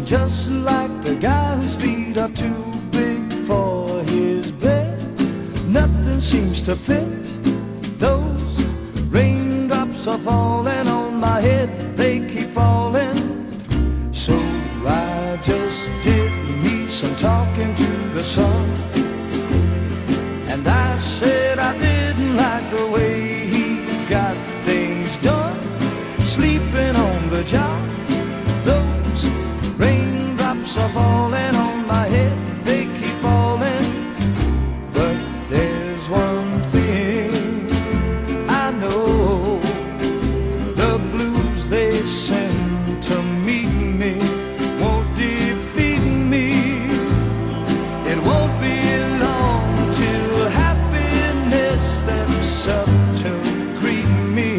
just like the guy whose feet are too big for his bed. Nothing seems to fit. Those raindrops are falling on my head, they keep falling. So I just did me some talking to the sun, and I said I didn't like the way he got things done, sleeping on the job. Those raindrops are falling on my head, they keep falling. But there's one thing I know, the blues they send to meet me won't defeat me. It won't be long till happiness steps up to greet me.